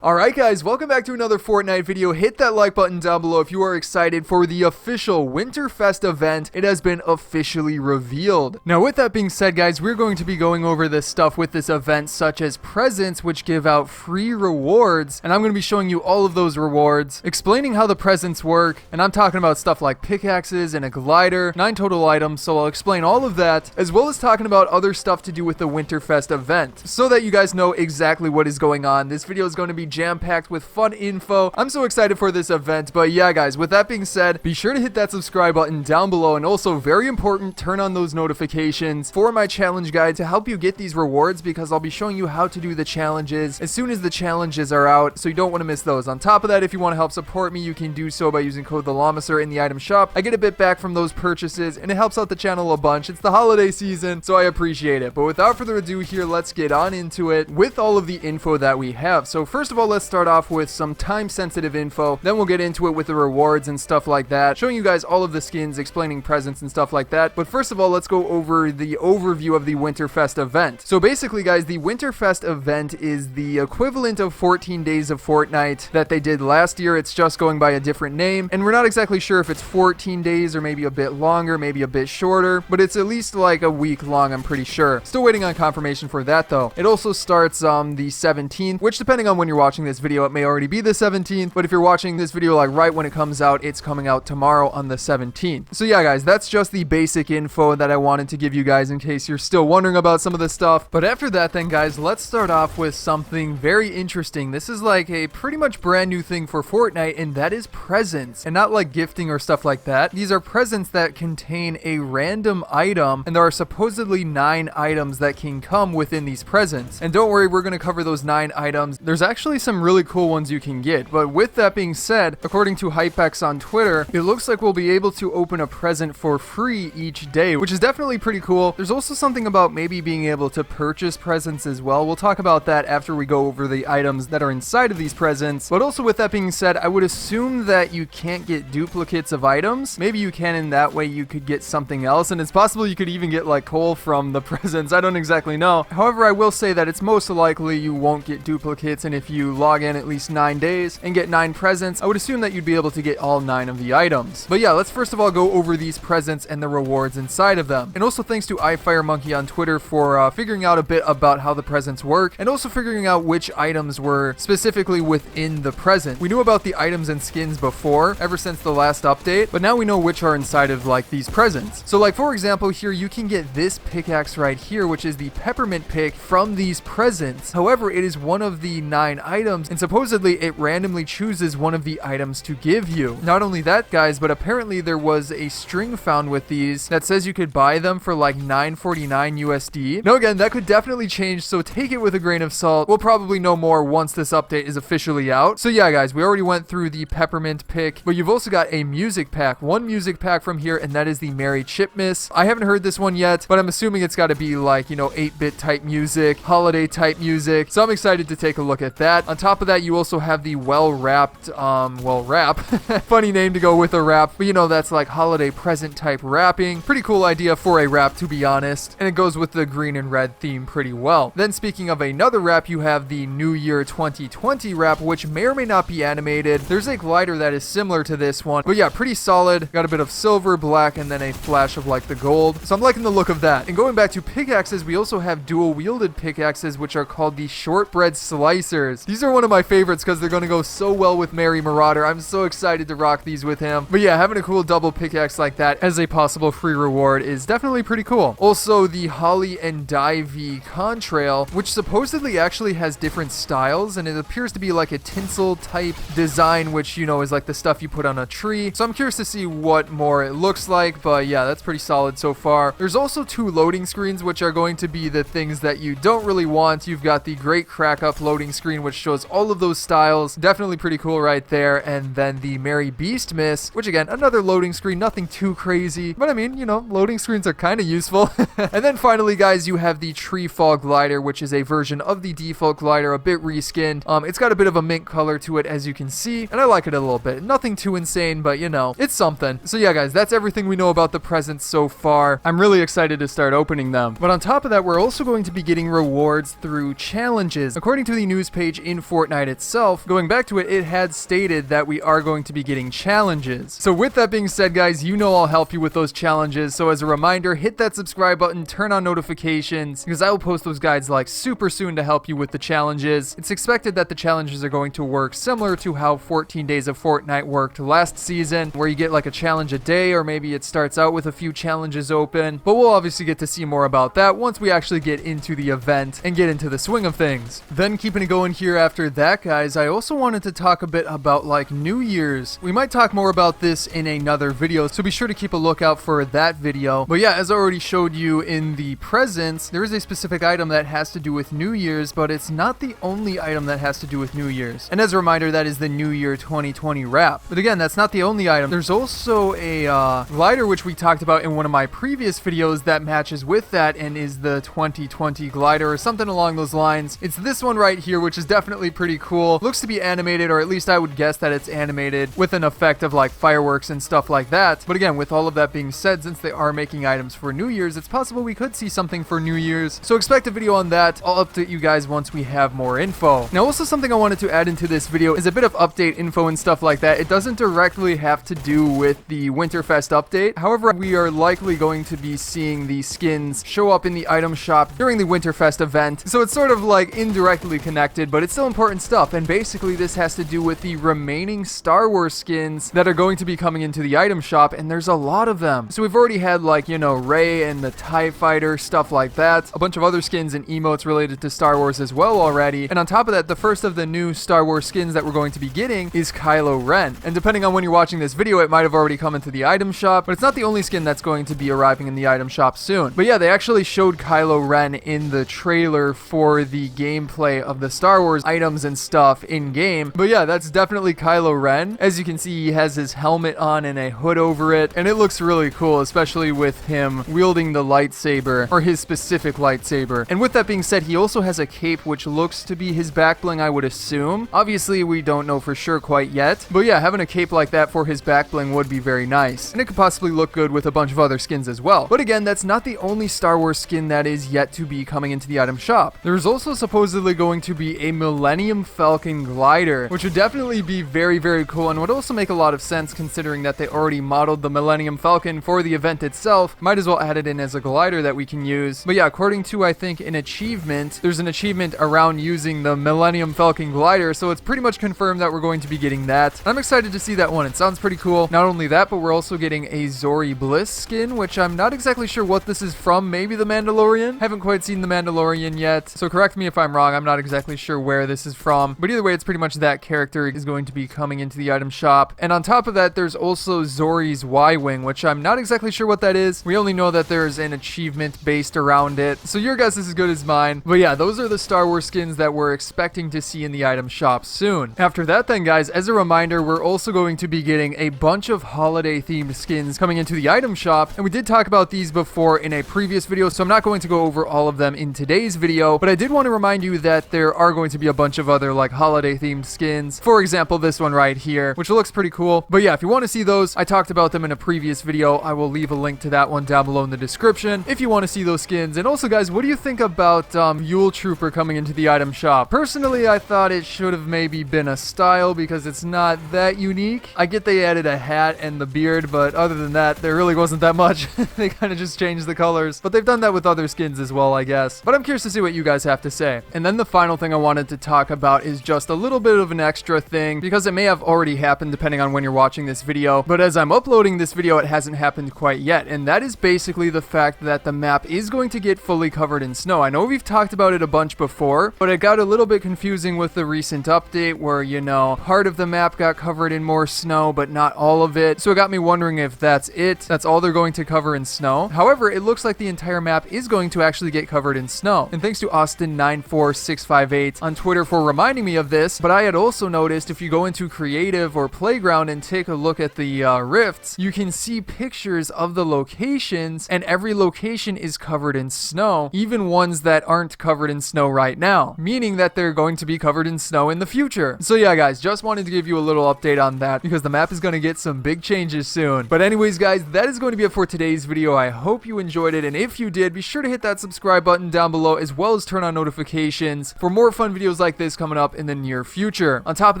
Alright guys, welcome back to another Fortnite video. Hit that like button down below if you are excited for the official Winterfest event. It has been officially revealed. Now with that being said guys, we're going to be going over this stuff with this event, such as presents which give out free rewards, and I'm going to be showing you all of those rewards, explaining how the presents work, and I'm talking about stuff like pickaxes and a glider, 9 total items, so I'll explain all of that, as well as talking about other stuff to do with the Winterfest event, so that you guys know exactly what is going on. This video is going to be jam-packed with fun info. I'm so excited for this event, but yeah guys, with that being said, be sure to hit that subscribe button down below, and also very important, turn on those notifications for my challenge guide to help you get these rewards, because I'll be showing you how to do the challenges as soon as the challenges are out, so you don't want to miss those. On top of that, if you want to help support me, you can do so by using code TheLlamaSir in the item shop. I get a bit back from those purchases, and it helps out the channel a bunch. It's the holiday season, so I appreciate it. But without further ado here, let's get on into it with all of the info that we have. So first of all, let's start off with some time-sensitive info, then we'll get into it with the rewards and stuff like that, showing you guys all of the skins, explaining presents and stuff like that. But first of all, let's go over the overview of the Winterfest event. So basically guys, the Winterfest event is the equivalent of 14 days of Fortnite that they did last year. It's just going by a different name, and we're not exactly sure if it's 14 days or maybe a bit longer, maybe a bit shorter, but it's at least like a week long, I'm pretty sure. Still waiting on confirmation for that though. It also starts on the 17th, which depending on when you're watching this video, it may already be the 17th, but if you're watching this video like right when it comes out, it's coming out tomorrow on the 17th. So yeah guys, that's just the basic info that I wanted to give you guys in case you're still wondering about some of this stuff. But after that then guys, let's start off with something very interesting. This is like a pretty much brand new thing for Fortnite, and that is presents, and not like gifting or stuff like that. These are presents that contain a random item, and there are supposedly 9 items that can come within these presents. And don't worry, we're going to cover those 9 items. There's actually some really cool ones you can get, but with that being said, according to Hypex on Twitter, it looks like we'll be able to open a present for free each day, which is definitely pretty cool. There's also something about maybe being able to purchase presents as well. We'll talk about that after we go over the items that are inside of these presents. But also with that being said, I would assume that you can't get duplicates of items. Maybe you can, in that way you could get something else, and it's possible you could even get like coal from the presents. I don't exactly know. However, I will say that it's most likely you won't get duplicates, and if you log in at least 9 days and get 9 presents, I would assume that you'd be able to get all 9 of the items. But yeah, let's first of all go over these presents and the rewards inside of them. And also thanks to iFireMonkey on Twitter for figuring out a bit about how the presents work, and also figuring out which items were specifically within the present. We knew about the items and skins before, ever since the last update, but now we know which are inside of like these presents. So like for example here, you can get this pickaxe right here, which is the peppermint pick from these presents. However, it is one of the 9 items, and supposedly it randomly chooses one of the items to give you. Not only that guys, but apparently there was a string found with these that says you could buy them for like $9.49 USD. Now again, that could definitely change, so take it with a grain of salt. We'll probably know more once this update is officially out. So yeah guys, we already went through the peppermint pick, but you've also got a music pack. One music pack from here, and that is the Merry Chipmas. I haven't heard this one yet, but I'm assuming it's got to be like, you know, 8-bit type music, holiday type music, so I'm excited to take a look at that. On top of that, you also have the well-wrapped, wrap. Funny name to go with a wrap, but you know, that's like holiday present type wrapping. Pretty cool idea for a wrap, to be honest, and it goes with the green and red theme pretty well. Then speaking of another wrap, you have the New Year 2020 wrap, which may or may not be animated. There's a glider that is similar to this one, but yeah, pretty solid. Got a bit of silver, black, and then a flash of like the gold, so I'm liking the look of that. And going back to pickaxes, we also have dual wielded pickaxes, which are called the shortbread slicers. These are one of my favorites because they're going to go so well with Merry Marauder. I'm so excited to rock these with him. But yeah, having a cool double pickaxe like that as a possible free reward is definitely pretty cool. Also, the Holly and Divey contrail, which supposedly actually has different styles, and it appears to be like a tinsel type design, which, you know, is like the stuff you put on a tree. So I'm curious to see what more it looks like, but yeah, that's pretty solid so far. There's also 2 loading screens, which are going to be the things that you don't really want. You've got the Great Crack Up loading screen, which shows all of those styles. Definitely pretty cool right there. And then the Merry Beast Miss, which again, another loading screen, nothing too crazy, but I mean, you know, loading screens are kind of useful. And then finally guys, you have the Tree Fall glider, which is a version of the default glider, a bit reskinned. It's got a bit of a mint color to it, as you can see, and I like it a little bit. Nothing too insane, but you know, it's something. So yeah guys, that's everything we know about the presents so far. I'm really excited to start opening them. But on top of that, we're also going to be getting rewards through challenges. According to the news page in Fortnite itself, going back to it, it had stated that we are going to be getting challenges. So with that being said, guys, you know I'll help you with those challenges. So as a reminder, hit that subscribe button, turn on notifications, because I will post those guides like super soon to help you with the challenges. It's expected that the challenges are going to work similar to how 14 Days of Fortnite worked last season, where you get like a challenge a day, or maybe it starts out with a few challenges open. But we'll obviously get to see more about that once we actually get into the event and get into the swing of things. Then keeping it going here after that, guys, I also wanted to talk a bit about like New Year's. We might talk more about this in another video, so be sure to keep a lookout for that video. But yeah, as I already showed you in the presents, there is a specific item that has to do with New Year's, but it's not the only item that has to do with New Year's. And as a reminder, that is the New Year 2020 wrap. But again, that's not the only item. There's also a glider, which we talked about in one of my previous videos, that matches with that and is the 2020 glider or something along those lines. It's this one right here, which is definitely pretty cool. Looks to be animated, or at least I would guess that it's animated with an effect of like fireworks and stuff like that. But again, with all of that being said, since they are making items for New Year's, it's possible we could see something for New Year's. So expect a video on that. I'll update you guys once we have more info. Now, also something I wanted to add into this video is a bit of update info and stuff like that. It doesn't directly have to do with the Winterfest update. However, we are likely going to be seeing the skins show up in the item shop during the Winterfest event. So it's sort of like indirectly connected, but it's still important stuff. And basically this has to do with the remaining Star Wars skins that are going to be coming into the item shop, and there's a lot of them. So we've already had like, you know, Rey and the TIE Fighter, stuff like that. A bunch of other skins and emotes related to Star Wars as well already. And on top of that, the first of the new Star Wars skins that we're going to be getting is Kylo Ren. And depending on when you're watching this video, it might have already come into the item shop, but it's not the only skin that's going to be arriving in the item shop soon. But yeah, they actually showed Kylo Ren in the trailer for the gameplay of the Star Wars items and stuff in game. But yeah, that's definitely Kylo Ren. As you can see, he has his helmet on and a hood over it, and it looks really cool, especially with him wielding the lightsaber, or his specific lightsaber. And with that being said, he also has a cape which looks to be his back bling, I would assume. Obviously, we don't know for sure quite yet, but yeah, having a cape like that for his back bling would be very nice, and it could possibly look good with a bunch of other skins as well. But again, that's not the only Star Wars skin that is yet to be coming into the item shop. There's also supposedly going to be a Millennium Falcon glider, which would definitely be very, very cool, and would also make a lot of sense considering that they already modeled the Millennium Falcon for the event itself. Might as well add it in as a glider that we can use. But yeah, according to, I think, an achievement, there's an achievement around using the Millennium Falcon glider, so it's pretty much confirmed that we're going to be getting that. I'm excited to see that one. It sounds pretty cool. Not only that, but we're also getting a Zori Bliss skin, which I'm not exactly sure what this is from. Maybe The Mandalorian? Haven't quite seen The Mandalorian yet, so correct me if I'm wrong. I'm not exactly sure where this is from, but either way, it's pretty much that character is going to be coming into the item shop. And on top of that, there's also Zori's Y-Wing, which I'm not exactly sure what that is. We only know that there's an achievement based around it, so your guess is as good as mine. But yeah, those are the Star Wars skins that we're expecting to see in the item shop soon. After that then, guys, as a reminder, we're also going to be getting a bunch of holiday themed skins coming into the item shop, and we did talk about these before in a previous video, so I'm not going to go over all of them in today's video, but I did want to remind you that there are going to be a bunch of other like holiday themed skins. For example, this one right here, which looks pretty cool. But yeah, if you want to see those, I talked about them in a previous video. I will leave a link to that one down below in the description if you want to see those skins. And also, guys, what do you think about Yule Trooper coming into the item shop? Personally, I thought it should have maybe been a style because it's not that unique. I get they added a hat and the beard, but other than that, there really wasn't that much. They kind of just changed the colors, but they've done that with other skins as well, I guess. But I'm curious to see what you guys have to say. And then the final thing I wanted to talk about is just a little bit of an extra thing, because it may have already happened depending on when you're watching this video, but as I'm uploading this video, it hasn't happened quite yet, and that is basically the fact that the map is going to get fully covered in snow. I know we've talked about it a bunch before, but it got a little bit confusing with the recent update where, you know, part of the map got covered in more snow, but not all of it, so it got me wondering if that's it. That's all they're going to cover in snow. However, it looks like the entire map is going to actually get covered in snow, and thanks to Austin94658 on Twitter for reminding me of this. But I had also noticed if you go into creative or playground and take a look at the rifts, you can see pictures of the locations, and every location is covered in snow, even ones that aren't covered in snow right now, meaning that they're going to be covered in snow in the future. So yeah, guys, just wanted to give you a little update on that because the map is going to get some big changes soon. But anyways, guys, that is going to be it for today's video. I hope you enjoyed it, and if you did, be sure to hit that subscribe button down below as well as turn on notifications for more fun videos videos like this coming up in the near future. On top of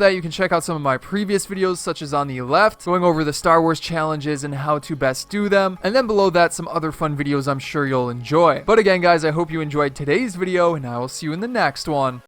that, you can check out some of my previous videos, such as on the left, going over the Star Wars challenges and how to best do them, and then below that, some other fun videos I'm sure you'll enjoy. But again, guys, I hope you enjoyed today's video, and I will see you in the next one.